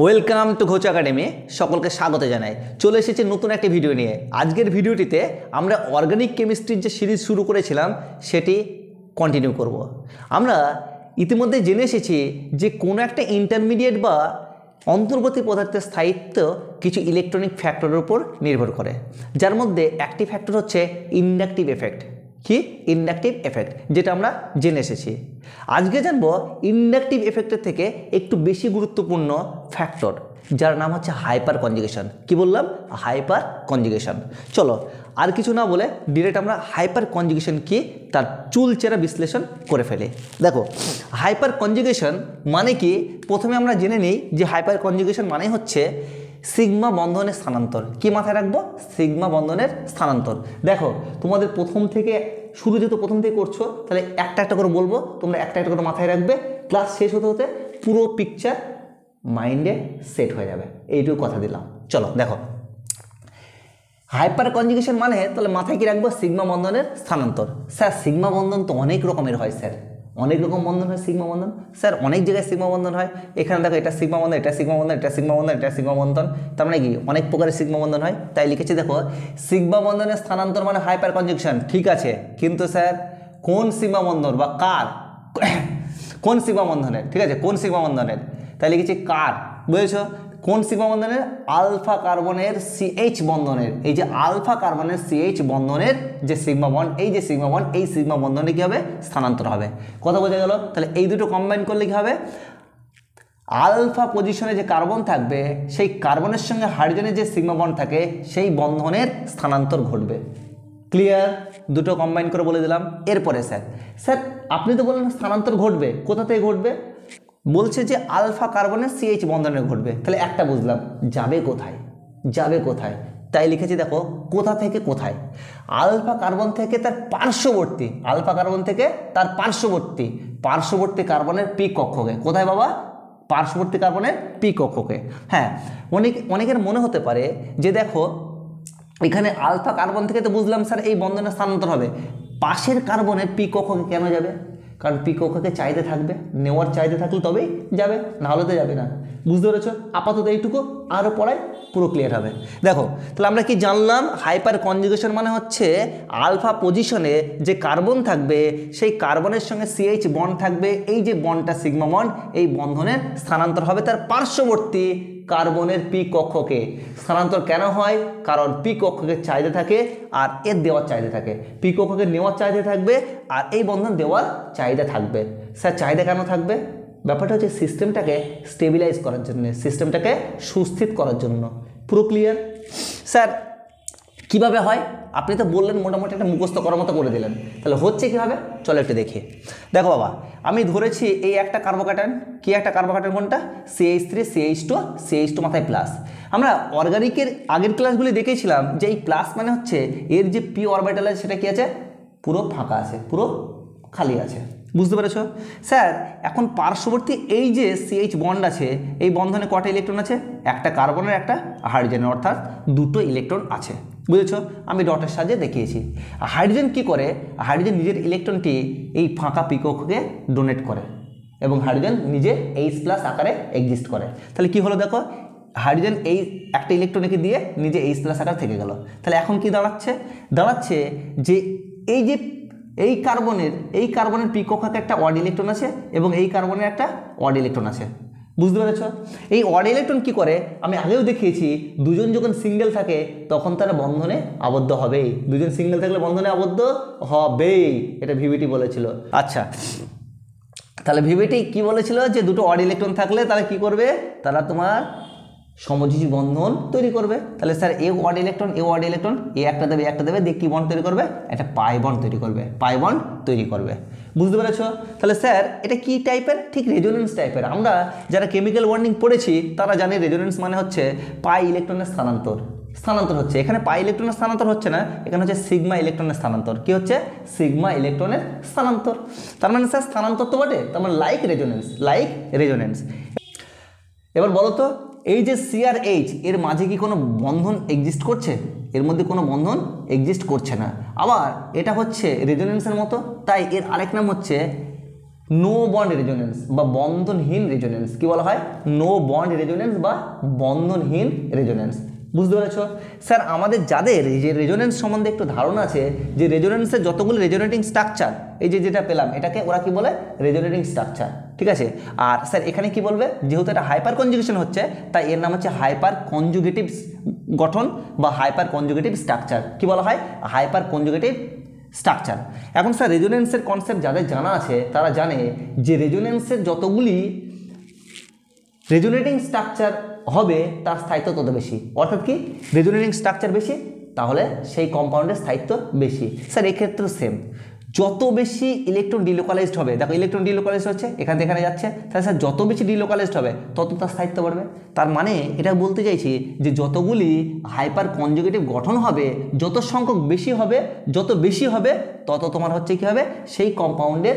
Welcome to ঘোচ academy. সকলকে স্বাগত জানাই। চলে এসেছে নতুন একটি ভিডিও নিয়ে। আজকের ভিডিওটিতে আমরা অর্গানিক কেমিস্ট্রির যে সিরিজ শুরু করেছিলাম সেটি কন্টিনিউ করব। আমরা ইতিমধ্যে জেনে এসেছি যে কোনো একটা ইন্টারমিডিয়েট বা অন্তর্বর্তী পদার্থের স্থায়িত্ব কিছু ইলেকট্রনিক ফ্যাক্টরের উপর নির্ভর করে, যার মধ্যে একটি ফ্যাক্টর হচ্ছে ইন্ডাকটিভ এফেক্ট। কি ইন্ডাকটিভ এফেক্ট, যেটা আমরা জেনে এসেছি। আজকে জানবো ইন্ডাকটিভ এফেক্টের থেকে একটু বেশি গুরুত্বপূর্ণ ফ্যাক্টর, যার নাম হচ্ছে হাইপার কনজুগেশন। কি বললাম? Hyper conjugation. চলো আর কিছু না বলে ডিরেক্ট আমরা হাইপার কনজুগেশন কি তার চুলচেরা বিশ্লেষণ করে ফেলি। দেখো, হাইপার কনজুগেশন মানে কি, প্রথমে আমরা জেনে নিই যে হাইপার কনজুগেশন মানে হচ্ছে সিগমা বন্ধনের স্থানান্তর। কি মাথায় রাখবো? সিগমা বন্ধনের স্থানান্তর। দেখো, তোমাদের প্রথম থেকে শুরু যেহেতু প্রথম থেকে করছো, তাহলে একটা একটা করে বলবো, তোমরা একটা একটা করে মাথায় রাখবে। ক্লাস শেষ হতে হতে পুরো পিকচার মাইন্ডে সেট হয়ে যাবে, এইটুকু কথা দিলাম। চলো দেখো, হাইপার কনজুগেশন মানে তাহলে মাথায় কি রাখবো? সিগমা বন্ধনের স্থানান্তর। স্যার সিগমা বন্ধন তো অনেক রকমের হয় স্যার, অনেক রকম বন্ধন হয় সিগমা বন্ধন। স্যার অনেক জায়গায় সিগমা বন্ধন হয়। এখানে দেখো, এটা সিগমা বন্ধন, এটা সিগমা বন্ধন, এটা সিগমা বন্ধন, এটা সিগমা বন্ধন। তার মানে কি অনেক প্রকারের সিগমা বন্ধন হয়। তাই লিখেছি দেখো, সিগমা বন্ধনের স্থানান্তর মানে হাইপার কনজুগেশন। ঠিক আছে, কিন্তু স্যার কোন সিগমা বন্ধন বা কার, কোন সিগমা বন্ধনের? ঠিক আছে, কোন সিগমা বন্ধনের? তাই লিখেছি কার, বুঝেছো? কোন সিগমা বন্ধনের? আলফা কার্বনের সিএইচ বন্ধনের। এই যে আলফা কার্বনের সিএইচ বন্ধনের যে সিগমা বন্ড, এই যে সিগমা বন্ড, এই সিগমা বন্ধনে কি হবে? স্থানান্তর হবে। কথা বোঝা গেল? তাহলে এই দুটো কম্বাইন করলে কি হবে? আলফা পজিশনে যে কার্বন থাকবে, সেই কার্বনের সঙ্গে হাইড্রোজেনের যে সিগমা বন্ড থাকে, সেই বন্ধনের স্থানান্তর ঘটবে। ক্লিয়ার? দুটো কম্বাইন করে বলে দিলাম। এরপরে স্যার আপনি তো বললেন স্থানান্তর ঘটবে, কোথা থেকে ঘটবে? বলছে যে আলফা কার্বনের সিএইচ বন্ধনে ঘটবে। তাহলে একটা বুঝলাম, যাবে কোথায়? যাবে কোথায়? তাই লিখেছি দেখো, কোথা থেকে কোথায়? আলফা কার্বন থেকে তার পার্শ্ববর্তী, আলফা কার্বন থেকে তার পার্শ্ববর্তী কার্বনের পি কক্ষকে। কোথায় বাবা? পার্শ্ববর্তী কার্বনের পি কক্ষকে। হ্যাঁ, অনেকের মনে হতে পারে যে দেখো, এখানে আলফা কার্বন থেকে তো বুঝলাম স্যার এই বন্ধনের স্থানান্তর হবে, পাশের কার্বনের পি কক্ষকে কেন যাবে? কারণ পি কক্ষকে চাহিদা থাকবে, নেওয়ার চাহিদা থাকলে তবেই যাবে, না হলে তো যাবে না। বুঝতে পেরেছো? আপাতত এইটুকু, আরও পড়ায় পুরো ক্লিয়ার হবে। দেখো, তাহলে আমরা কি জানলাম? হাইপার কনজুগেশন মানে হচ্ছে আলফা পজিশনে যে কার্বন থাকবে, সেই কার্বনের সঙ্গে সিএইচ বন্ড থাকবে, এই যে বন্ডটা সিগমা বন্ড, এই বন্ধনের স্থানান্তর হবে তার পার্শ্ববর্তী কার্বনের পি কক্ষকে। স্থানান্তর কেন হয়? কারণ পি কক্ষকে চাহিদা থাকে আর এর দেওয়ার চাহিদা থাকে। পি কক্ষকে নেওয়ার চাহিদা থাকবে আর এই বন্ধন দেওয়ার চাহিদা থাকবে। স্যার চাহিদা কেন থাকবে? ব্যাপারটা হচ্ছে সিস্টেমটাকে স্টেবিলাইজ করার জন্য, সিস্টেমটাকে সুস্থির করার জন্য। পুরো ক্লিয়ার? স্যার কিভাবে হয়? আপনি তো বললেন, মোটামুটি একটা মুখস্থ করার মতো করে দিলেন, তাহলে হচ্ছে কীভাবে? চলো একটু দেখি। দেখো বাবা, আমি ধরেছি এই একটা কার্বোক্যাটায়ন। কি একটা কার্বোক্যাটায়ন? কোনটা? CH3 CH2 মাথায় প্লাস। আমরা অর্গানিকের আগের ক্লাসগুলি দেখেছিলাম যে এই প্লাস মানে হচ্ছে এর যে পি অরবিটাল আছে সেটা কি আছে? পুরো ফাঁকা আছে, পুরো খালি আছে। বুঝতে পেরেছ? স্যার এখন পার্শ্ববর্তী এই যে সিএইচ বন্ড আছে, এই বন্ধনে কটা ইলেকট্রন আছে? একটা কার্বনের, একটা হাইড্রোজেনের, অর্থাৎ দুটো ইলেকট্রন আছে। বুঝেছো? আমি ডটের সাহায্যে দেখিয়েছি। হাইড্রোজেন কি করে? হাইড্রোজেন নিজের ইলেকট্রনটি এই ফাঁকা পি কক্ষকে ডোনেট করে এবং হাইড্রোজেন নিজে H+ আকারে এক্সিস্ট করে। তাহলে কি হলো দেখো, হাইড্রোজেন এই একটা ইলেকট্রনকে দিয়ে নিজে H+ আকার থেকে গেল। তাহলে এখন কি দাঁড়াচ্ছে যে এই কার্বনের পি কক্ষকে একটা অড ইলেকট্রন আছে এবং এই কার্বনের একটা অড ইলেকট্রন আছে। বুঝতে পেরেছ? এই অড ইলেকট্রন কি করে? আমি আগেও দেখিয়েছি, দুজন যখন সিঙ্গেল থাকে তখন তারা বন্ধনে আবদ্ধ হবেই। দুজন সিঙ্গেল থাকলে বন্ধনে আবদ্ধ হবেই, এটা ভিভিটি বলেছিল। আচ্ছা, তাহলে ভিভিটি কি বলেছিল? যে দুটো অড ইলেকট্রন থাকলে তারা কি করবে? তারা তোমার সমযোজী বন্ধন তৈরি করবে। তাহলে স্যার এ অড ইলেকট্রন এ একটা দেবে দিয়ে কি বন্ড তৈরি করবে? একটা পাই বন্ড তৈরি করবে। বুঝতে পেরেছো? তাহলে স্যার এটা কি টাইপের? ঠিক রেজোনেন্স টাইপের। আমরা যারা কেমিক্যাল বন্ডিং পড়েছি তারা জানি রেজোনেন্স মানে হচ্ছে পাই ইলেকট্রনের স্থানান্তর হচ্ছে। এখানে পাই ইলেকট্রনের স্থানান্তর হচ্ছে না, এখানে হচ্ছে সিগমা ইলেকট্রনের স্থানান্তর। কি হচ্ছে? সিগমা ইলেকট্রনের স্থানান্তর। তার মানে স্যার স্থানান্তর তো বটে, তার মানে লাইক রেজোনেন্স। এবার বলো তো, এই যে CR H, এর মাঝে কি কোনো বন্ধন এক্সিস্ট করছে? এর মধ্যে কোনো বন্ধন এক্সিস্ট করছে না। আবার এটা হচ্ছে রেজোনেন্সের মতো, তাই এর আরেক নাম হচ্ছে নো বন্ড রেজোনেন্স বা বন্ধনহীন রেজোনেন্স। কি বলা হয়? নো বন্ড রেজোনেন্স বা বন্ধনহীন রেজোনেন্স। বুঝতে পেরেছ? স্যার আমাদের যাদের এই যে রেজোনেন্স সম্বন্ধে একটু ধারণা আছে, যে রেজোনেন্সের যতগুলো রেজোনেটিং স্ট্রাকচার এই যে যেটা পেলাম এটাকে ওরা কি বলে? Resonating structure. ঠিক আছে। আর স্যার এখানে কি বলবে? যেহেতু এটা হাইপার কনজুগেশন হচ্ছে তাই এর নাম হচ্ছে হাইপার কনজুগেটিভ গঠন বা হাইপার কনজুগেটিভ স্ট্রাকচার। কি বলা হয়? Hyper conjugative structure. এখন স্যার রেজোনেন্সের কনসেপ্ট যাদের জানা আছে তারা জানে যে রেজোনেন্সের যতগুলি রেজোনেটিং স্ট্রাকচার হবে তার স্থায়িত্ব তত বেশি। অর্থাৎ কি? রেজোনেটিং স্ট্রাকচার বেশি তাহলে সেই কম্পাউন্ডের স্থায়িত্ব বেশি। স্যার এক্ষেত্রে সেম, যত বেশি ইলেকট্রন ডিলোকালাইজড হবে, দেখো ইলেকট্রন ডিলোকালাইজড হচ্ছে এখান থেকে এখানে যাচ্ছে, তাহলে স্যার যত বেশি ডিলোকালাইজড হবে তত তার স্থায়িত্ব বাড়বে। তার মানে এটা বলতে চাইছি যে যতগুলি হাইপার কনজুগেটিভ গঠন হবে, যত সংখ্যক বেশি হবে, যত বেশি হবে তত তোমার হচ্ছে কি হবে? সেই কম্পাউন্ডের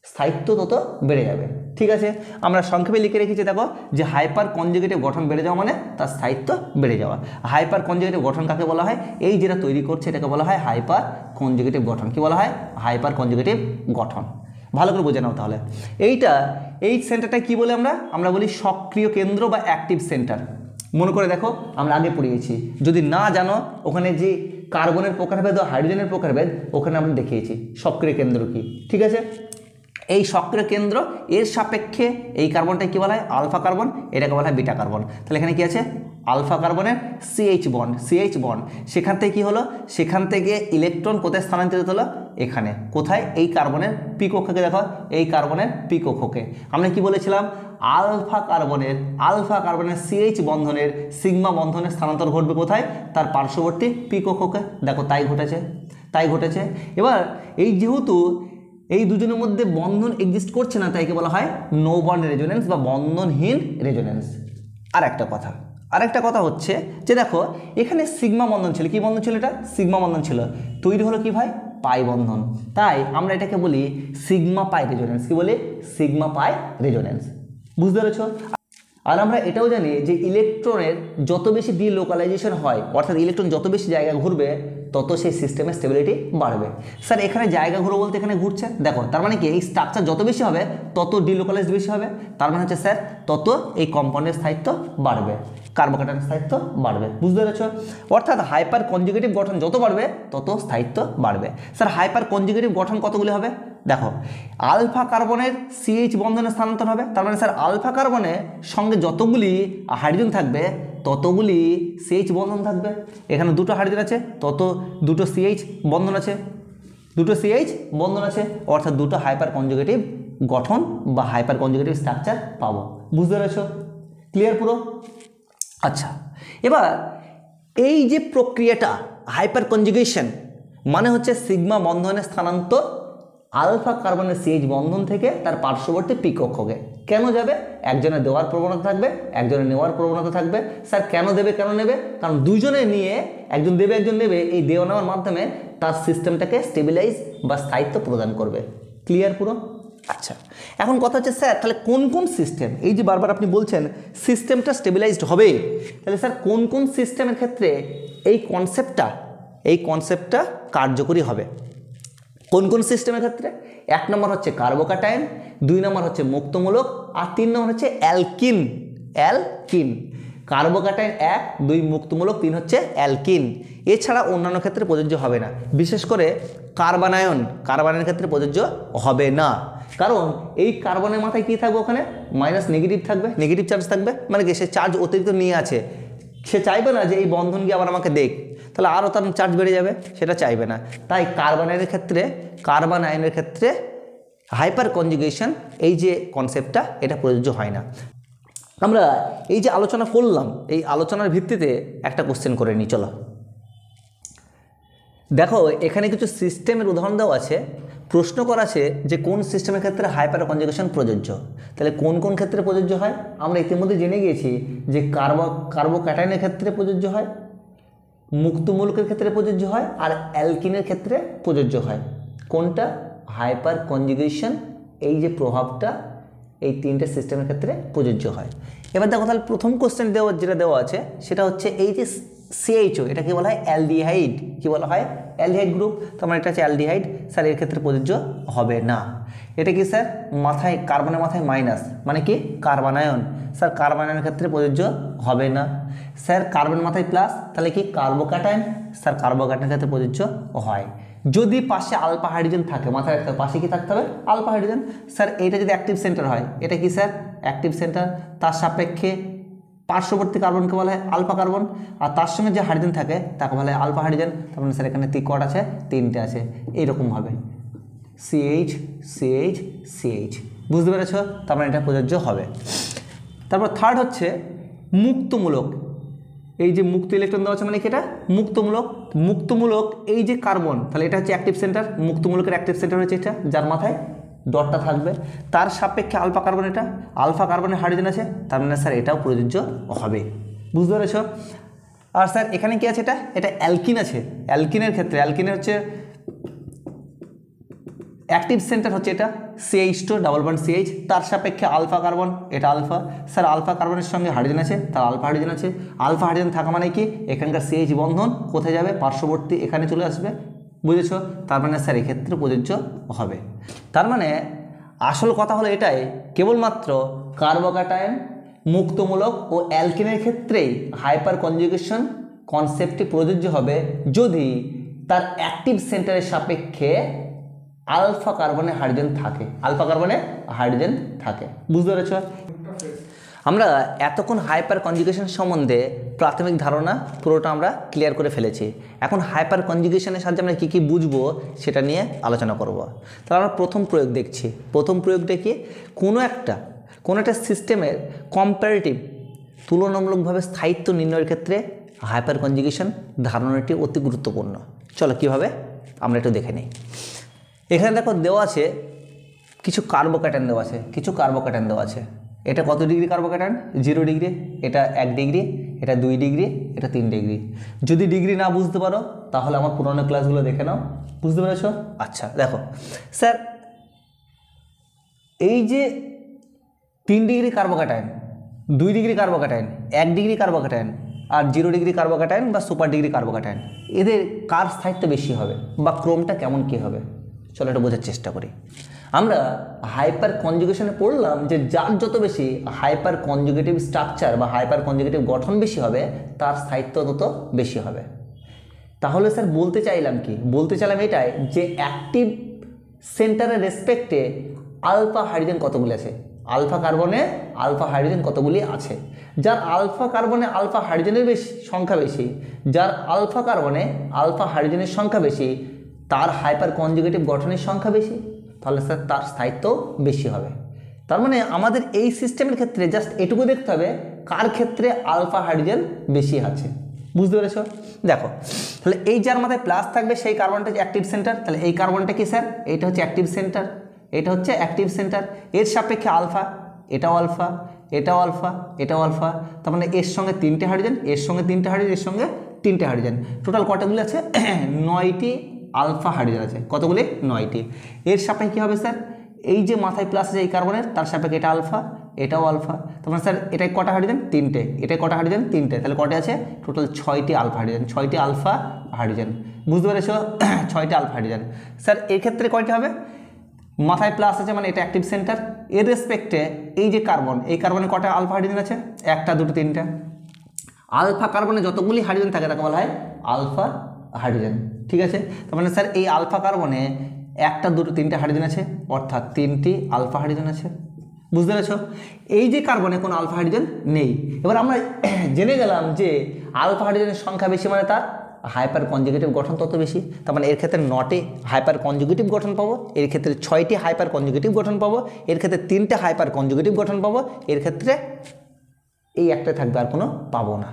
স্থায়িত্ব তত বেড়ে যাবে। ঠিক আছে, আমরা সংক্ষেপে লিখে রেখেছি দেখো যে হাইপার কনজুগেটিভ গঠন বেড়ে যাওয়া মানে তার স্থায়িত্ব বেড়ে যাওয়া। হাইপার কনজুগেটিভ গঠন কাকে বলা হয়? এই যেটা তৈরি করছে এটাকে বলা হয় হাইপার কনজুগেটিভ গঠন। কি বলা হয়? হাইপার কনজুগেটিভ গঠন। ভালো করে বোঝে নাও তাহলে। এই সেন্টারটা কি বলে? আমরা বলি সক্রিয় কেন্দ্র বা অ্যাক্টিভ সেন্টার। মনে করে দেখো আমরা আগে পড়িয়েছি, যদি না জানো ওখানে যে কার্বনের প্রকারভেদ ও হাইড্রোজেনের প্রকারভেদ ওখানে আমরা দেখিয়েছি সক্রিয় কেন্দ্র কি। ঠিক আছে, এই সক্রিয় কেন্দ্র এর সাপেক্ষে এই কার্বনটা কি বলা হয়? আলফা কার্বন, এটাকে বলা হয় বিটা কার্বন। তাহলে এখানে কি আছে? আলফা কার্বনের সিএইচ বন্ড। সেখান থেকে কি হলো? সেখান থেকে ইলেকট্রন কোথায় স্থানান্তরিত হলো? এখানে। কোথায়? এই কার্বনের পি কক্ষকে দেখো, এই কার্বনের পি কক্ষকে। আমরা কি বলেছিলাম? আলফা কার্বনের সিএইচ বন্ধনের সিগমা বন্ধনের স্থানান্তর ঘটবে কোথায়? তার পার্শ্ববর্তী পি কক্ষকে। দেখো তাই ঘটেছে। এবার এই যেহেতু এই দুজনের মধ্যে বন্ধন এক্সিস্ট করছে না তাই কে বলা হয় নো বন্ড রেজোনেন্স বা বন্ধনহীন রেজোনেন্স। আর একটা কথা হচ্ছে যে দেখো এখানে সিগমা বন্ধন ছিল। কি বন্ধন ছিল? এটা সিগমা বন্ধন ছিল। তৈরি হলো কি ভাই? পাই বন্ধন। তাই আমরা এটাকে বলি সিগমা পাই রেজোনেন্স। কি বলি? সিগমা পাই রেজোনেন্স। বুঝতে পেরেছ? আর আমরা এটাও জানি যে ইলেকট্রনের যত বেশি ডিলোকালাইজেশন হয়, অর্থাৎ ইলেকট্রন যত বেশি জায়গা ঘুরবে তত সেই সিস্টেমের স্টেবিলিটি বাড়বে। স্যার এখানে জায়গা ঘুরো বলতে এখানে ঘুরছে, দেখো তার মানে কি? এই স্ট্রাকচার যত বেশি হবে তত ডিলোকালাইজড বেশি হবে। তার মানে হচ্ছে স্যার তত এই কম্পাউন্ডের স্থায়িত্ব বাড়বে, কার্বোকেটানের স্থায়িত্ব বাড়বে। বুঝতে পেরেছ? অর্থাৎ হাইপার কনজুগেটিভ গঠন যত বাড়বে তত স্থায়িত্ব বাড়বে। স্যার হাইপার কনজুগেটিভ গঠন কতগুলি হবে? দেখো আলফা কার্বনের সিএইচ বন্ধনে স্থানান্তর হবে। তার মানে স্যার আলফা কার্বনের সঙ্গে যতগুলি হাইড্রোজেন থাকবে ততগুলি সিএইচ বন্ধন থাকবে। এখানে দুটো হাইড্রোজেন আছে, তত দুটো সিএইচ বন্ধন আছে, অর্থাৎ দুটো হাইপার কনজুগেটিভ গঠন বা হাইপার কনজুগেটিভ স্ট্রাকচার পাবো। বুঝতে পেরেছ? ক্লিয়ার পুরো? আচ্ছা, এবার এই যে প্রক্রিয়াটা হাইপার কনজুগেশন মানে হচ্ছে সিগমা বন্ধনের স্থানান্তর আলফা কার্বনের সিএইচ বন্ধন থেকে তার পার্শ্ববর্তী পি কক্ষকে। কেন যাবে? একজনের দেওয়ার প্রবণতা থাকবে, একজনের নেওয়ার প্রবণতা থাকবে। স্যার কেন দেবে, কেন নেবে? কারণ দুইজনে নিয়ে একজন দেবে একজন নেবে, এই দেওয়া নেওয়ার মাধ্যমে তার সিস্টেমটাকে স্টেবিলাইজ বা স্থায়িত্ব প্রদান করবে। ক্লিয়ার পুরো? আচ্ছা, এখন কথা হচ্ছে স্যার তাহলে কোন সিস্টেম, এই যে বারবার আপনি বলছেন সিস্টেমটা স্টেবিলাইজড হবে, তাহলে স্যার কোন সিস্টেমের ক্ষেত্রে এই কনসেপ্টটা কার্যকরী হবে? কোন সিস্টেমের ক্ষেত্রে? 1 নম্বর হচ্ছে কার্বোক্যাটায়ন, 2 নম্বর হচ্ছে মুক্তমূলক, আর 3 নম্বর হচ্ছে অ্যালকিন। কার্বোক্যাটায়ন 1, 2 মুক্তমূলক, 3 হচ্ছে অ্যালকিন। এছাড়া অন্যান্য ক্ষেত্রে প্রযোজ্য হবে না, বিশেষ করে কার্বনের ক্ষেত্রে প্রযোজ্য হবে না। কারণ এই কার্বনের মাথায় কি থাকবে? ওখানে মাইনাস নেগেটিভ থাকবে, নেগেটিভ চার্জ থাকবে। মানে কি? সে চার্জ অতিরিক্ত নিয়ে আছে, সে চাইবে না যে এই বন্ধন গিয়ে আবার আমাকে দেখ, তাহলে আরও তার চার্জ বেড়ে যাবে, সেটা চাইবে না। তাই কার্বন আয়নের ক্ষেত্রে হাইপার কনজুগেশন এই যে কনসেপ্টটা এটা প্রযোজ্য হয় না। আমরা এই যে আলোচনা করলাম এই আলোচনার ভিত্তিতে একটা কোশ্চেন করে নিই। চলো দেখো এখানে কিছু সিস্টেমের উদাহরণ দেওয়া আছে, প্রশ্ন করা আছে যে কোন সিস্টেমের ক্ষেত্রে হাইপার কনজুগেশন প্রযোজ্য। তাহলে কোন ক্ষেত্রে প্রযোজ্য হয়? আমরা ইতিমধ্যে জেনে গিয়েছি যে কার্বোক্যাটায়নের ক্ষেত্রে প্রযোজ্য হয়, মুক্তমূলকের ক্ষেত্রে প্রযোজ্য হয়, আর অ্যালকিনের ক্ষেত্রে প্রযোজ্য হয়। কোনটা? হাইপার কনজুগেশন এই যে প্রভাবটা এই 3টে সিস্টেমের ক্ষেত্রে প্রযোজ্য হয়। এবার দেখো তাহলে প্রথম কোশ্চেন যেটা দেওয়া আছে সেটা হচ্ছে এই যে CHO, এটা কি বলা হয় অ্যালডিহাইড, কি বলা হয় অ্যালডিহাইড গ্রুপ, তার মানে এটা হচ্ছে অ্যালডিহাইড। স্যার এর ক্ষেত্রে প্রযোজ্য হবে না। এটা কি স্যার মাথায় কার্বনের মাথায় মাইনাস মানে কি কার্বনায়ন, স্যার কার্বনায়নের ক্ষেত্রে প্রযোজ্য হবে না। স্যার কার্বন মাথায় প্লাস তাহলে কি কার্বোক্যাটায়ন, স্যার কার্বোক্যাটায়নের ক্ষেত্রে প্রযোজ্য হয়। যদি পাশে আলফা হাইড্রোজেন থাকে মাথায় রাখতে হবে পাশে কি থাকতে হবে আলফা হাইড্রোজেন। স্যার এটা যদি অ্যাক্টিভ সেন্টার হয় এটা কি স্যার অ্যাক্টিভ সেন্টার, তার সাপেক্ষে পার্শ্ববর্তী কার্বনকে বলা হয় আলফা কার্বন, আর তার সঙ্গে যে হাইড্রোজেন থাকে তাকে বলা হয় আলফা হাইড্রোজেন। তার মানে স্যার এখানে কট আছে তিনটে আছে এইরকমভাবে CH CH CH, বুঝতে পেরেছ? তার মানে এটা প্রযোজ্য হবে। তারপর থার্ড হচ্ছে মুক্তমূলক, এই যে মুক্ত ইলেকট্রন দেওয়া আছে মানে কি এটা মুক্তমূলক। মুক্তমূলক এই যে কার্বন তাহলে এটা হচ্ছে অ্যাক্টিভ সেন্টার, মুক্তমূলকের অ্যাক্টিভ সেন্টার হচ্ছে এটা যার মাথায় ডটটা থাকবে, তার সাপেক্ষে আলফা কার্বন, এটা আলফা কার্বনের হাইড্রোজেন আছে, তার মানে স্যার এটাও প্রযোজ্য হবে, বুঝতে পেরেছ? আর স্যার এখানে কি আছে এটা অ্যালকিন আছে, অ্যালকিনের ক্ষেত্রে অ্যালকিনের হচ্ছে অ্যাক্টিভ সেন্টার হচ্ছে এটা CH2 ডাবল বন্ড CH, তার সাপেক্ষে আলফা কার্বন এটা আলফা, স্যার আলফা কার্বনের সঙ্গে হাইড্রোজেন আছে তার আলফা হাইড্রোজেন আছে, আলফা হাইড্রোজেন থাকা মানে কি এখানকার CH বন্ধন কোথায় যাবে পার্শ্ববর্তী এখানে চলে আসবে, বুঝেছো? তার মানে স্যার এক্ষেত্রে প্রযোজ্য হবে। তার মানে আসল কথা হলো এটাই, কেবলমাত্র কার্বোক্যাটায়ন মুক্তমূলক ও অ্যালকিনের ক্ষেত্রেই হাইপার কনজুগেশন কনসেপ্টটি প্রযোজ্য হবে যদি তার অ্যাক্টিভ সেন্টারের সাপেক্ষে আলফা কার্বনে হাইড্রোজেন থাকে, আলফা কার্বনে হাইড্রোজেন থাকে, বুঝতে পেরেছ? আমরা এতক্ষণ হাইপার কনজুগেশন সম্বন্ধে প্রাথমিক ধারণা পুরোটা আমরা ক্লিয়ার করে ফেলেছি। এখন হাইপার কনজুগেশনের সাহায্যে আমরা কী কী বুঝবো সেটা নিয়ে আলোচনা করব। তাহলে আমরা প্রথম প্রয়োগ দেখছি। প্রথম প্রয়োগটা কি, কোনো একটা সিস্টেমের কম্পারেটিভ তুলনামূলকভাবে স্থায়িত্ব নির্ণয়ের ক্ষেত্রে হাইপার কনজুগেশন ধারণাটি অতি গুরুত্বপূর্ণ। চলো কীভাবে আমরা একটু দেখে নিই। এখানে দেখো দেওয়া আছে কিছু কার্বোক্যাটায়ন দেওয়া আছে, এটা কত ডিগ্রি কার্বোক্যাটায়ন 0 ডিগ্রি, এটা 1 ডিগ্রি, এটা 2 ডিগ্রি, এটা 3 ডিগ্রি। যদি ডিগ্রি না বুঝতে পারো তাহলে আমার পুরোনো ক্লাসগুলো দেখে নাও, বুঝতে পেরেছো? আচ্ছা দেখো স্যার এই যে 3 degree carbocation, 2 degree carbocation, 1 degree carbocation আর 0 ডিগ্রি কার্বোক্যাটায়ন বা সুপার ডিগ্রি কার্বোক্যাটায়ন, এদের কার স্থায়িত্ব বেশি হবে বা ক্রমটা কেমন কী হবে চলো এটা বোঝার চেষ্টা করি। আমরা হাইপার কনজুগেশনে পড়লাম যে যার যত বেশি হাইপার কনজুগেটিভ স্ট্রাকচার বা হাইপার কনজুগেটিভ গঠন বেশি হবে তার স্থায়িত্ব তত বেশি হবে। তাহলে স্যার বলতে চাইলাম এটাই যে অ্যাক্টিভ সেন্টারের রেসপেক্টে আলফা হাইড্রোজেন কতগুলি আছে, আলফা কার্বনে আলফা হাইড্রোজেন কতগুলি আছে, যার আলফা কার্বনে আলফা হাইড্রোজেনের সংখ্যা বেশি, যার আলফা কার্বনে আলফা হাইড্রোজেনের সংখ্যা বেশি তার হাইপার কনজুগেটিভ গঠনের সংখ্যা বেশি, তাহলে স্যার তার স্থায়িত্ব বেশি হবে। তার মানে আমাদের এই সিস্টেমের ক্ষেত্রে জাস্ট এটুকু দেখতে হবে কার ক্ষেত্রে আলফা হাইড্রোজেন বেশি আছে, বুঝতে পেরেছ? দেখো তাহলে এই যার মাথায় প্লাস থাকবে সেই কার্বনটা হচ্ছে অ্যাক্টিভ সেন্টার, তাহলে এই কার্বনটা কি স্যার এইটা হচ্ছে অ্যাক্টিভ সেন্টার, এটা হচ্ছে অ্যাক্টিভ সেন্টার, এর সাপেক্ষে আলফা, এটাও আলফা, এটাও আলফা, এটাও আলফা, তার মানে এর সঙ্গে 3টে হাইড্রোজেন, এর সঙ্গে 3টে হাইড্রোজেন, এর সঙ্গে 3টে হাইড্রোজেন, টোটাল কতগুলি আছে 9টি আলফা হাইড্রোজেন আছে, কতগুলি 9টি। এর সাপেক্ষে কী হবে স্যার এই যে মাথায় প্লাস আছে এই কার্বনের তার সাপেক্ষে এটা আলফা, এটাও আলফা, তার মানে স্যার এটাই কটা হাইড্রোজেন 3টে, এটাই কটা হাইড্রোজেন 3টে, তাহলে কটা আছে টোটাল 6টি আলফা হাইড্রোজেন, 6টি আলফা হাইড্রোজেন, বুঝতে পেরেছ? 6টি আলফা হাইড্রোজেন। স্যার এর ক্ষেত্রে কয়টি হবে, মাথায় প্লাস আছে মানে এটা অ্যাক্টিভ সেন্টার, এর রেসপেক্টে এই যে কার্বন, এই কার্বনে কটা আলফা হাইড্রোজেন আছে 1টা 2টো 3টা, আলফা কার্বনে যতগুলি হাইড্রোজেন থাকে তাকে বলা হয় আলফা হাইড্রোজেন, ঠিক আছে? তার মানে স্যার এই আলফা কার্বনে 1টা 2টো 3টে হাইড্রোজেন আছে অর্থাৎ 3টি আলফা হাইড্রোজেন আছে, বুঝতে পেরেছ? এই যে কার্বনে কোনো আলফা হাইড্রোজেন নেই। এবার আমরা জেনে গেলাম যে আলফা হাইড্রোজেনের সংখ্যা বেশি মানে তার হাইপার কনজুগেটিভ গঠন তত বেশি, তার মানে এর ক্ষেত্রে 9টি হাইপার কনজুগেটিভ গঠন পাবো, এর ক্ষেত্রে 6টি হাইপার কনজুগেটিভ গঠন পাবো, এর ক্ষেত্রে 3টে হাইপার কনজুগেটিভ গঠন পাবো, এর ক্ষেত্রে এই একটা থাকবে আর কোনো পাবো না,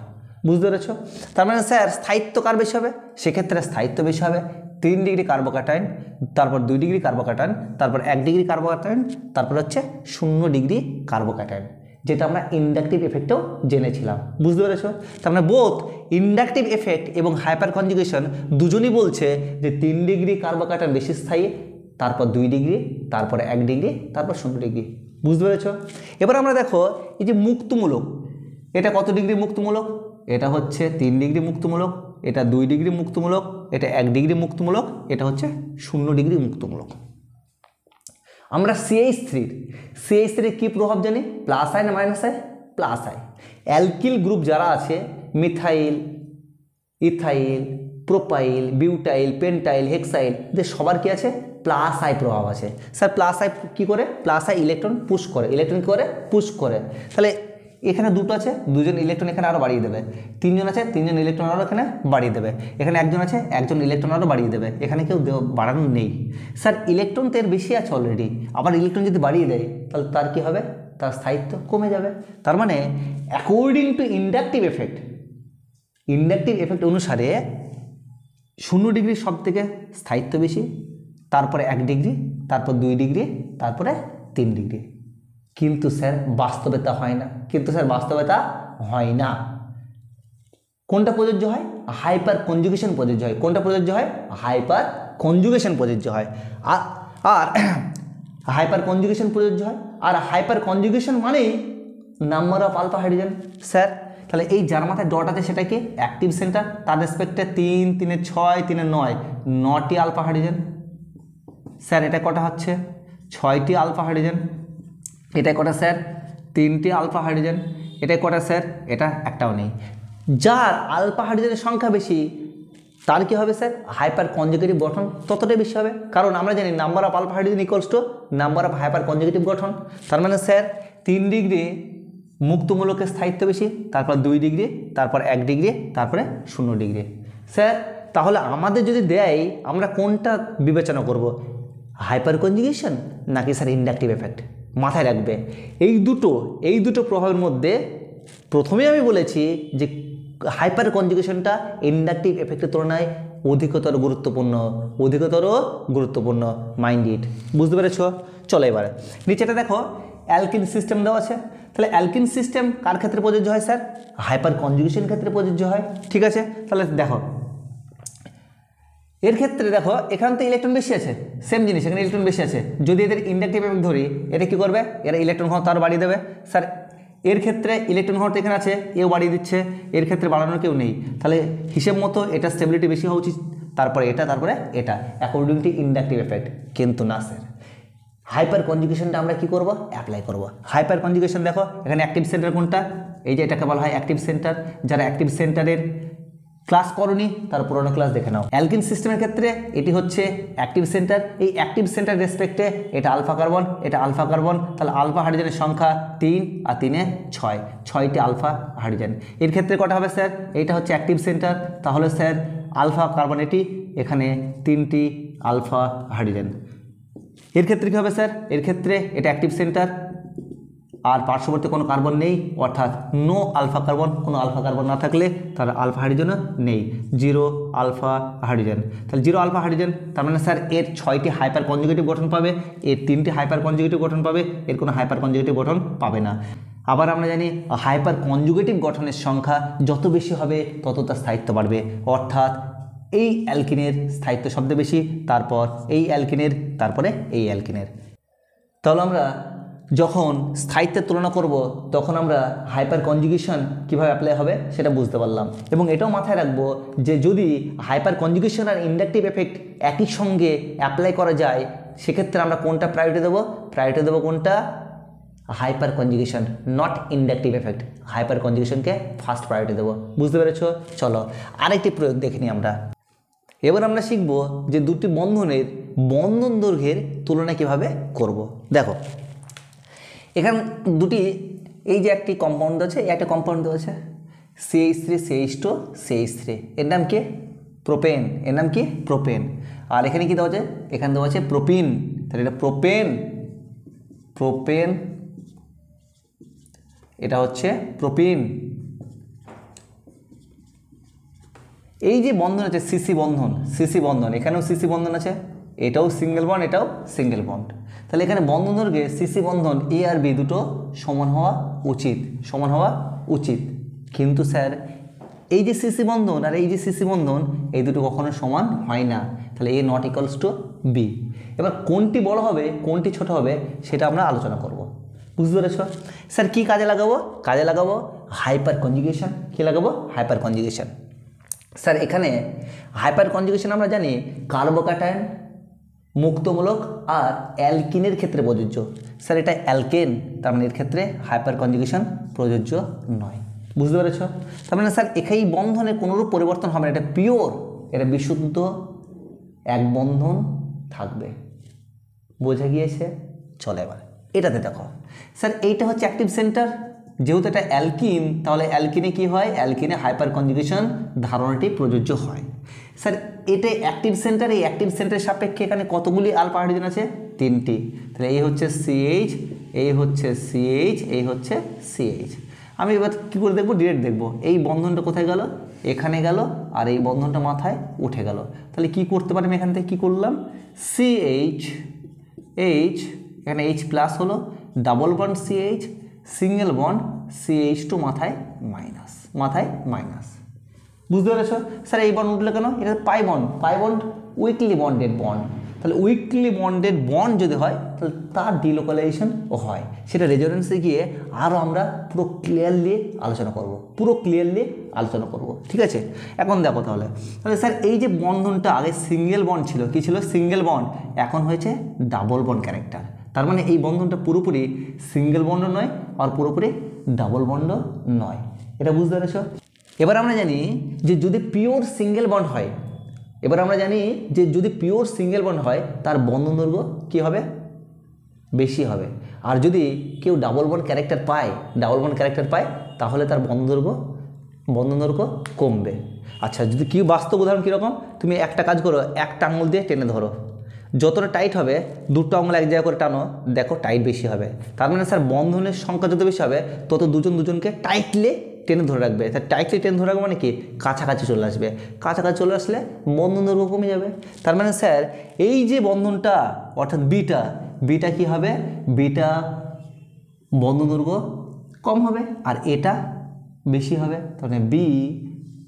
বুঝতে পেরেছ? তার মানে স্যার স্থায়িত্ব কার বেশি হবে, সেক্ষেত্রে স্থায়িত্ব বেশি হবে 3 ডিগ্রি কার্বোক্যাটায়ন, তারপর 2 ডিগ্রি কার্বোক্যাটায়ন, তারপর 1 ডিগ্রি কার্বোক্যাটায়ন, তারপর হচ্ছে 0 ডিগ্রি কার্বোক্যাটায়ন, যেটা আমরা ইন্ডাকটিভ এফেক্টেও জেনেছিলাম, বুঝতে পেরেছ? তার মানে বোথ ইন্ডাকটিভ এফেক্ট এবং হাইপার কনজুগেশন দুজনই বলছে যে 3 ডিগ্রি কার্বোক্যাটায়ন বেশি স্থায়ী, তারপর 2 ডিগ্রি, তারপর 1 ডিগ্রি, তারপর 0 ডিগ্রি, বুঝতে পেরেছ? এবার আমরা দেখো এই যে মুক্তমূলক, এটা কত ডিগ্রি মুক্তমূলক এটা হচ্ছে 3 ডিগ্রি মুক্তমূলক, এটা 2 ডিগ্রি মুক্তমূলক, এটা 1 ডিগ্রি মুক্তমূলক, এটা হচ্ছে 0 ডিগ্রি মুক্তমূলক। আমরা CH3 কি প্রভাব জানি? প্লাস আই না minus I? Plus I. Alkyl group যারা আছে methyl, ethyl, propyl, butyl, pentyl, hexyl, এদের সবার কি আছে? প্লাস আই প্রভাব আছে। স্যার প্লাস আই কী করে? প্লাস আই ইলেকট্রন পুশ করে, ইলেকট্রন কী করে? পুশ করে। তাহলে এখানে দুটো আছে, দুজন ইলেকট্রন এখানে আরও বাড়িয়ে দেবে। 3 জন আছে, 3 জন ইলেকট্রন আরও এখানে বাড়িয়ে দেবে। এখানে 1 জন আছে, 1 জন ইলেকট্রন আরও বাড়িয়ে দেবে। এখানে কেউ বাড়ানো নেই। স্যার ইলেকট্রন তো এর বেশি আছে অলরেডি, আবার ইলেকট্রন যদি বাড়িয়ে দেয় তাহলে তার কী হবে? তার স্থায়িত্ব কমে যাবে। তার মানে অ্যাকর্ডিং টু ইন্ডাকটিভ এফেক্ট অনুসারে 0 ডিগ্রি সব থেকে স্থায়িত্ব বেশি, তারপরে 1 ডিগ্রি, তারপর 2 ডিগ্রি, তারপরে 3 ডিগ্রি। কিন্তু স্যার বাস্তবে তা হয় না। কোনটা প্রযোজ্য হয়? হাইপার কনজুগেশন প্রযোজ্য হয়। কোনটা প্রযোজ্য হয়? হাইপার কনজুগেশন প্রযোজ্য হয়। আর হাইপার কনজুগেশন প্রযোজ্য হয়। আর হাইপার কনজুগেশন মানেই number of alpha hydrogen. Sir তাহলে এই যার মাথায় ডট আছে সেটা কি? অ্যাক্টিভ সেন্টার, তার রেসপেক্টে 3, 3 6, 3 9, 9টি আলফা হাইড্রোজেন। স্যার এটা কটা হচ্ছে? 6টি আলফা হাইড্রোজেন। এটা কটা স্যার? 3টি আলফা হাইড্রোজেন। এটা কটা স্যার? এটা একটাও নেই। যার আলফা হাইড্রোজেনের সংখ্যা বেশি তার কি হবে স্যার? হাইপার কনজুগেটিভ গঠন ততটাই বেশি হবে, কারণ আমরা জানি number of alpha hydrogen equals to number of hyper conjugative গঠন। তার মানে স্যার 3 ডিগ্রি মুক্তমূলকের স্থায়িত্ব বেশি, তারপর 2 ডিগ্রি, তারপর 1 ডিগ্রি, তারপরে 0 ডিগ্রি। স্যার তাহলে আমাদের যদি দেয় আমরা কোনটা বিবেচনা করব? হাইপার কনজুগেশন নাকি স্যার ইন্ডাকটিভ এফেক্ট? মাথায় রাখবে এই দুটো প্রভাবের মধ্যে প্রথমেই আমি বলেছি যে হাইপার কনজুগেশনটা ইন্ডাকটিভ এফেক্টের তুলনায় অধিকতর গুরুত্বপূর্ণ। Mind it. বুঝতে পেরেছ? চলো এবারে নিচেটা দেখো, অ্যালকিন সিস্টেম দেওয়া আছে। তাহলে অ্যালকিন সিস্টেম কার ক্ষেত্রে প্রযোজ্য হয় স্যার? হাইপার কনজুগেশন ক্ষেত্রে প্রযোজ্য হয়। ঠিক আছে, তাহলে দেখো এর ক্ষেত্রে দেখো এখানে তো ইলেকট্রন বেশি আছে, সেম জিনিস, এখানে ইলেকট্রন বেশি আছে। যদি এদের ইন্ডাকটিভ এফেক্ট ধরি, এটা কি করবে? এরা ইলেকট্রন ঘনত্ব আরও বাড়িয়ে দেবে। স্যার এর ক্ষেত্রে ইলেকট্রন ঘনত্ব এখানে আছে, এও বাড়িয়ে দিচ্ছে, এর ক্ষেত্রে বাড়ানোর কেউ নেই। তাহলে হিসেব মতো এটা স্টেবিলিটি বেশি হওয়া উচিত, তারপরে এটা অ্যাকর্ডিং টু ইন্ডাকটিভ এফেক্ট। কিন্তু না স্যার, হাইপার কনজুগেশনটা আমরা কি করব? অ্যাপ্লাই করব। হাইপার কনজুগেশন দেখো এখানে অ্যাক্টিভ সেন্টার কোনটা? এই যে এটাকে বলা হয় অ্যাক্টিভ সেন্টার। যারা অ্যাক্টিভ সেন্টারের ক্লাস করনি তার পুরোনো ক্লাস দেখে নাও। অ্যালকিন সিস্টেমের ক্ষেত্রে এটি হচ্ছে অ্যাক্টিভ সেন্টার। এই অ্যাক্টিভ সেন্টার রেসপেক্টে এটা আলফা কার্বন, এটা আলফা কার্বন। তাহলে আলফা হাইড্রোজেনের সংখ্যা 3 আর 3 6, 6টি আলফা হাইড্রোজেন। এর ক্ষেত্রে কটা হবে স্যার? এইটা হচ্ছে অ্যাক্টিভ সেন্টার, তাহলে স্যার আলফা কার্বন এটি, এখানে 3টি আলফা হাইড্রোজেন। এর ক্ষেত্রে কী হবে স্যার? এর ক্ষেত্রে এটা অ্যাক্টিভ সেন্টার আর পার্শ্ববর্তী কোনো কার্বন নেই, অর্থাৎ নো আলফা কার্বন। কোনো আলফা কার্বন না থাকলে তার আলফা হাইড্রোজেনও নেই, 0 আলফা হাইড্রোজেন। তাহলে 0 আলফা হাইড্রোজেন, তার মানে স্যার এর 6টি হাইপার কনজুগেটিভ গঠন পাবে, এর 3টি হাইপার কনজুগেটিভ গঠন পাবে, এর কোনো হাইপার কনজুগেটিভ গঠন পাবে না। আবার আমরা জানি হাইপার কনজুগেটিভ গঠনের সংখ্যা যত বেশি হবে তত তার স্থায়িত্ব বাড়বে, অর্থাৎ এই অ্যালকিনের স্থায়িত্ব সবচেয়ে বেশি, তারপর এই অ্যালকিনের, তারপরে এই অ্যালকিনের। তাহলে আমরা যখন স্থায়িত্বের তুলনা করব তখন আমরা হাইপার কনজুগেশন কীভাবে অ্যাপ্লাই হবে সেটা বুঝতে পারলাম। এবং এটাও মাথায় রাখবো যে যদি হাইপার কনজুগেশন আর ইন্ডাকটিভ এফেক্ট একই সঙ্গে অ্যাপ্লাই করা যায় সেক্ষেত্রে আমরা কোনটা প্রায়োরিটি দেবো? প্রায়োরিটি দেবো কোনটা? Hyperconjugation, not inductive effect. হাইপার কনজুগেশনকে ফার্স্ট প্রায়োরিটি দেবো। বুঝতে পেরেছো? চলো আরেকটি প্রয়োগ দেখে নিই আমরা। এবার আমরা শিখব যে দুটি বন্ধনের বন্ধন দৈর্ঘ্যের তুলনা কীভাবে করব। দেখো এখানে দুটি, এই যে একটি কম্পাউন্ড আছে, একটা কম্পাউন্ড আছে CH3 CH2 CH3, এর নাম কি? প্রোপেন। এর নাম কি? প্রোপেন। আর এখানে কি দেওয়া আছে? এখানে দেওয়া আছে প্রোপিন। তাহলে এটা প্রোপেন, এটা হচ্ছে প্রোপিন। এই যে বন্ধন আছে সিসি বন্ধন, এখানেও সিসি বন্ধন আছে, এটাও সিঙ্গেল বন্ড, এটাও সিঙ্গেল বন্ড। তাহলে এখানে বন্ধন দৈর্ঘ্যে সিসি বন্ধন এ আর বি দুটো সমান হওয়া উচিত। কিন্তু স্যার এই যে সিসি বন্ধন আর এই যে সিসি বন্ধন এই দুটো কখনো সমান হয় না। তাহলে এ নট ইকুয়ালস টু বি। এবার কোনটি বড় হবে কোনটি ছোট হবে সেটা আমরা আলোচনা করব। বুঝতে পেরেছো? স্যার কী কাজে লাগাবো? কাজে লাগাবো হাইপার কনজুগেশন। কী লাগাবো? Hyperconjugation. স্যার এখানে হাইপার কনজুগেশন আমরা জানি কার্বোক্যাটায়ন মুক্তমূলক আর অ্যালকিনের ক্ষেত্রে প্রযোজ্য। স্যার এটা অ্যালকেন, তার মানে এর ক্ষেত্রে হাইপার কনজুগেশন প্রযোজ্য নয়। বুঝতে পেরেছো? তার মানে স্যার এই বন্ধনে কোনোরূপ পরিবর্তন হবে না, এটা পিওর, এটা বিশুদ্ধ এক বন্ধন থাকবে। বোঝা গিয়েছে? চলে এবার এটাতে দেখো স্যার, এইটা হচ্ছে অ্যাক্টিভ সেন্টার, যেহেতু এটা অ্যালকিন তাহলে অ্যালকিনে কি হয়? অ্যালকিনে হাইপার কনজুগেশন ধারণাটি প্রযোজ্য হয়। স্যার এটা অ্যাক্টিভ সেন্টার, এই অ্যাক্টিভ সেন্টারের সাপেক্ষে এখানে কতগুলি আলফা হাইড্রোজেন আছে? 3টি। তাহলে এই হচ্ছে সিএইচ, এই হচ্ছে সিএইচ, এই হচ্ছে সিএইচ। আমি এবার কী করে দেখবো? ডিরেক্ট দেখবো এই বন্ধনটা কোথায় গেল, এখানে গেল, আর এই বন্ধনটা মাথায় উঠে গেল। তাহলে কি করতে পারি আমি? এখান থেকে কী করলাম? সিএইচ এইচ, এখানে এইচ প্লাস হলো, double bond CH, single bond CH2 মাথায় মাইনাস, মাথায় মাইনাস। বুঝতে পেরেছো? স্যার এই বন্ড উঠলো কেন? এটা pi bond, pi bond weekly bonded bond. তাহলে উইকলি বন্ডেড বন্ড যদি হয় তাহলে তার ডিলোকালাইজেশন হয়, সেটা রেজোনেন্সে গিয়ে আরও আমরা পুরো ক্লিয়ারলি আলোচনা করব, পুরো ক্লিয়ারলি আলোচনা করব। ঠিক আছে, এখন দেখো তাহলে স্যার এই যে বন্ধনটা আগে সিঙ্গেল বন্ড ছিল, কি ছিল? সিঙ্গেল বন্ড, এখন হয়েছে ডাবল বন্ড ক্যারেক্টার। তার মানে এই বন্ধনটা পুরোপুরি সিঙ্গেল বন্ড নয় আর পুরোপুরি ডাবল বন্ড নয়। এটা বুঝতে পেরেছো? এবার আমরা জানি যে যদি পিওর সিঙ্গেল বন্ড হয়, এবার আমরা জানি যে যদি পিওর সিঙ্গেল বন্ড হয় তার বন্ধন দৈর্ঘ্য কী হবে? বেশি হবে। আর যদি কেউ ডাবল বন্ড ক্যারেক্টার পায়, ডাবল বন্ড ক্যারেক্টার পায়, তাহলে তার বন্ধন দৈর্ঘ্য কমবে। আচ্ছা, যদি কেউ বাস্তব উদাহরণ কীরকম? তুমি একটা কাজ করো, একটা আঙুল দিয়ে টেনে ধরো, যতটা টাইট হবে দুটো আঙুল এক জায়গায় করে টানো, দেখো টাইট বেশি হবে। তার মানে স্যার বন্ধনের সংখ্যা যত বেশি হবে তত দুজনকে টাইটলি টেনে ধরে রাখবে। তার টাইটলি টেনে ধরে রাখবে মানে কি? কাছাকাছি চলে আসবে, কাছাকাছি চলে আসলে বন্ধন দৈর্ঘ্য কমে যাবে। তার মানে স্যার এই যে বন্ধনটা অর্থাৎ বিটা কি হবে? বিটা বন্ধন দৈর্ঘ্য কম হবে আর এটা বেশি হবে। তাহলে বি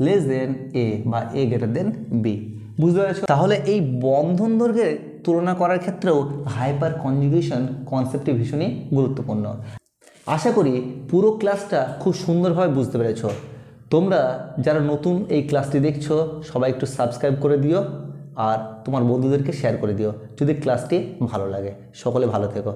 লেস দেন এ বা এ গ্রেটার দেন বি। বুঝতে পারছো? তাহলে এই বন্ধন দৈর্ঘ্যের তুলনা করার ক্ষেত্রেও হাইপার কনজুগেশন কনসেপ্টটি ভীষণই গুরুত্বপূর্ণ। আশা করি পুরো ক্লাসটা খুব সুন্দরভাবে বুঝতে পেরেছো। তোমরা যারা নতুন এই ক্লাসটি দেখছো সবাই একটু সাবস্ক্রাইব করে দিও আর তোমার বন্ধুদেরকে শেয়ার করে দিও যদি ক্লাসটি ভালো লাগে। সকলে ভালো থেকো।